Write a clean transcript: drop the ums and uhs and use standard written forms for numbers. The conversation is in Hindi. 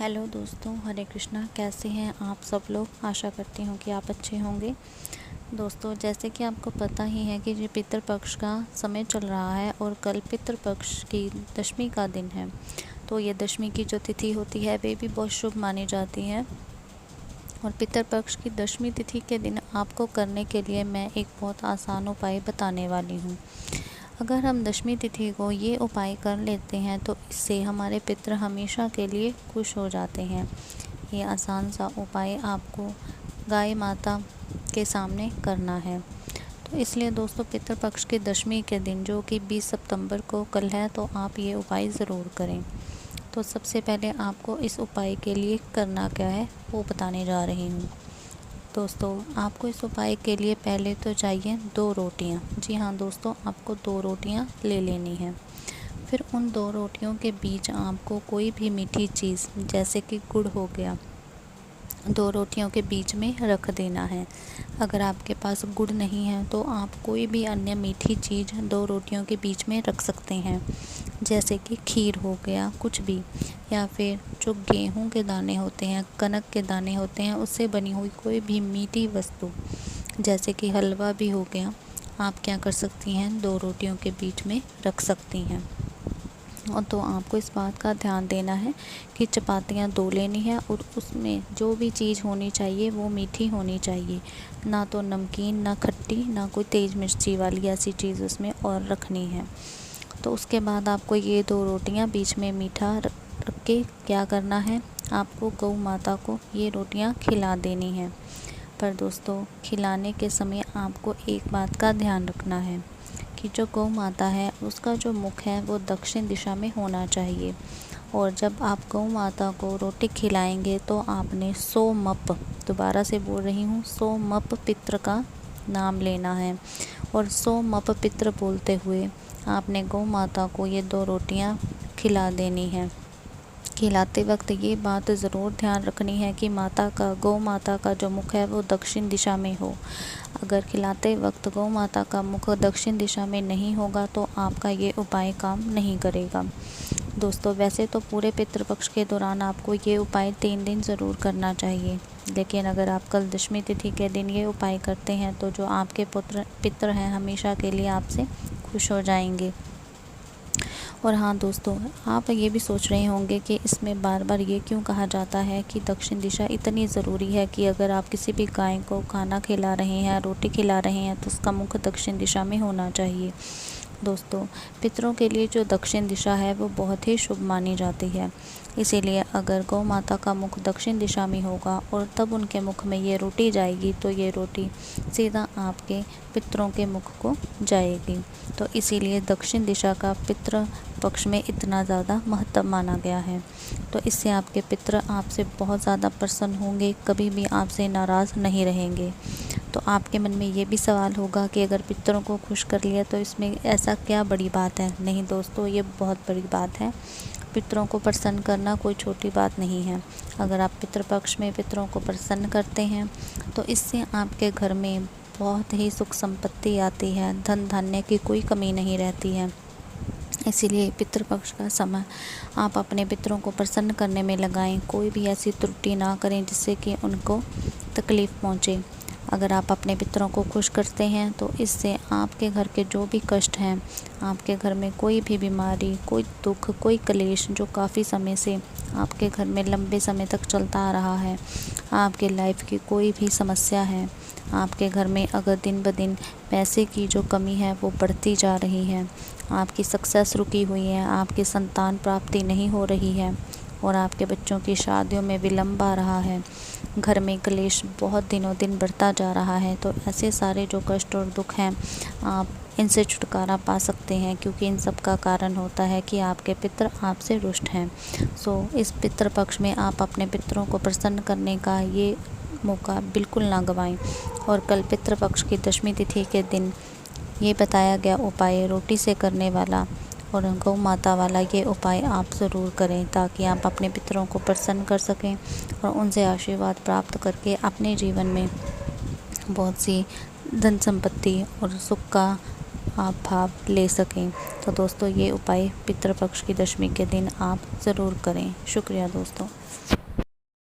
हेलो दोस्तों, हरे कृष्णा। कैसे हैं आप सब लोग? आशा करती हूँ कि आप अच्छे होंगे। दोस्तों, जैसे कि आपको पता ही है कि ये पितृपक्ष का समय चल रहा है और कल पितृपक्ष की दशमी का दिन है। तो ये दशमी की जो तिथि होती है वे भी बहुत शुभ मानी जाती है। और पितृपक्ष की दशमी तिथि के दिन आपको करने के लिए मैं एक बहुत आसान उपाय बताने वाली हूँ। अगर हम दशमी तिथि को ये उपाय कर लेते हैं तो इससे हमारे पितृ हमेशा के लिए खुश हो जाते हैं। ये आसान सा उपाय आपको गाय माता के सामने करना है। तो इसलिए दोस्तों, पितृपक्ष की दशमी के दिन जो कि 20 सितंबर को कल है, तो आप ये उपाय ज़रूर करें। तो सबसे पहले आपको इस उपाय के लिए करना क्या है वो बताने जा रही हूँ। दोस्तों, आपको इस उपाय के लिए पहले तो चाहिए 2 रोटियाँ। जी हाँ दोस्तों, आपको 2 रोटियाँ ले लेनी है। फिर उन 2 रोटियों के बीच आपको कोई भी मीठी चीज़ जैसे कि गुड़ हो गया, 2 रोटियों के बीच में रख देना है। अगर आपके पास गुड़ नहीं है तो आप कोई भी अन्य मीठी चीज़ 2 रोटियों के बीच में रख सकते हैं, जैसे कि खीर हो गया, कुछ भी, या फिर जो गेहूं के दाने होते हैं, कनक के दाने होते हैं, उससे बनी हुई कोई भी मीठी वस्तु, जैसे कि हलवा भी हो गया, आप क्या कर सकती हैं, 2 रोटियों के बीच में रख सकती हैं। और तो आपको इस बात का ध्यान देना है कि चपातियाँ 2 लेनी है और उसमें जो भी चीज़ होनी चाहिए वो मीठी होनी चाहिए, ना तो नमकीन, ना खट्टी, ना कोई तेज़ मिर्ची वाली ऐसी चीज़ उसमें और रखनी है। तो उसके बाद आपको ये 2 रोटियां बीच में मीठा रख के क्या करना है, आपको गौ माता को ये रोटियां खिला देनी है। पर दोस्तों, खिलाने के समय आपको एक बात का ध्यान रखना है कि जो गौ माता है उसका जो मुख है वो दक्षिण दिशा में होना चाहिए। और जब आप गौ माता को रोटी खिलाएंगे तो आपने 100 मप, दोबारा से बोल रही हूँ, 100 मप पित्र का नाम लेना है। और 100 मप पित्र बोलते हुए आपने गौ माता को ये 2 रोटियां खिला देनी है। खिलाते वक्त ये बात ज़रूर ध्यान रखनी है कि गौ माता का जो मुख है वो दक्षिण दिशा में हो। अगर खिलाते वक्त गौ माता का मुख दक्षिण दिशा में नहीं होगा तो आपका ये उपाय काम नहीं करेगा। दोस्तों, वैसे तो पूरे पितृपक्ष के दौरान आपको ये उपाय 3 दिन ज़रूर करना चाहिए, लेकिन अगर आप कल दशमी तिथि के दिन ये उपाय करते हैं तो जो आपके पितृ हैं हमेशा के लिए आपसे खुश हो जाएंगे। और हाँ दोस्तों, आप ये भी सोच रहे होंगे कि इसमें बार बार ये क्यों कहा जाता है कि दक्षिण दिशा इतनी ज़रूरी है कि अगर आप किसी भी गाय को खाना खिला रहे हैं, रोटी खिला रहे हैं, तो उसका मुख दक्षिण दिशा में होना चाहिए। दोस्तों, पितरों के लिए जो दक्षिण दिशा है वो बहुत ही शुभ मानी जाती है। इसीलिए अगर गौ माता का मुख दक्षिण दिशा में होगा और तब उनके मुख में ये रोटी जाएगी तो ये रोटी सीधा आपके पितरों के मुख को जाएगी। तो इसीलिए दक्षिण दिशा का पितृ पक्ष में इतना ज़्यादा महत्व माना गया है। तो इससे आपके पितृ आपसे बहुत ज़्यादा प्रसन्न होंगे, कभी भी आपसे नाराज़ नहीं रहेंगे। तो आपके मन में ये भी सवाल होगा कि अगर पितरों को खुश कर लिया तो इसमें ऐसा क्या बड़ी बात है? नहीं दोस्तों, ये बहुत बड़ी बात है। पितरों को प्रसन्न करना कोई छोटी बात नहीं है। अगर आप पितृपक्ष में पितरों को प्रसन्न करते हैं तो इससे आपके घर में बहुत ही सुख संपत्ति आती है, धन धान्य की कोई कमी नहीं रहती है। इसीलिए पितृपक्ष का समय आप अपने पितरों को प्रसन्न करने में लगाएं। कोई भी ऐसी त्रुटि ना करें जिससे कि उनको तकलीफ़ पहुँचे। अगर आप अपने पितरों को खुश करते हैं तो इससे आपके घर के जो भी कष्ट हैं, आपके घर में कोई भी बीमारी, कोई दुख, कोई क्लेश जो काफ़ी समय से आपके घर में लंबे समय तक चलता आ रहा है, आपके लाइफ की कोई भी समस्या है, आपके घर में अगर दिन ब दिन पैसे की जो कमी है वो बढ़ती जा रही है, आपकी सक्सेस रुकी हुई है, आपकी संतान प्राप्ति नहीं हो रही है और आपके बच्चों की शादियों में विलम्ब आ रहा है, घर में क्लेश बहुत दिनों दिन बढ़ता जा रहा है, तो ऐसे सारे जो कष्ट और दुख हैं आप इनसे छुटकारा पा सकते हैं, क्योंकि इन सब का कारण होता है कि आपके पितृ आपसे रुष्ट हैं। इस पितृ पक्ष में आप अपने पितरों को प्रसन्न करने का ये मौका बिल्कुल ना गंवाएं। और कल पितृ पक्ष की दशमी तिथि के दिन ये बताया गया उपाय रोटी से करने वाला और गौ माता वाला ये उपाय आप ज़रूर करें, ताकि आप अपने पितरों को प्रसन्न कर सकें और उनसे आशीर्वाद प्राप्त करके अपने जीवन में बहुत सी धन संपत्ति और सुख का आप भाव ले सकें। तो दोस्तों ये उपाय पितृपक्ष की दशमी के दिन आप ज़रूर करें। शुक्रिया दोस्तों।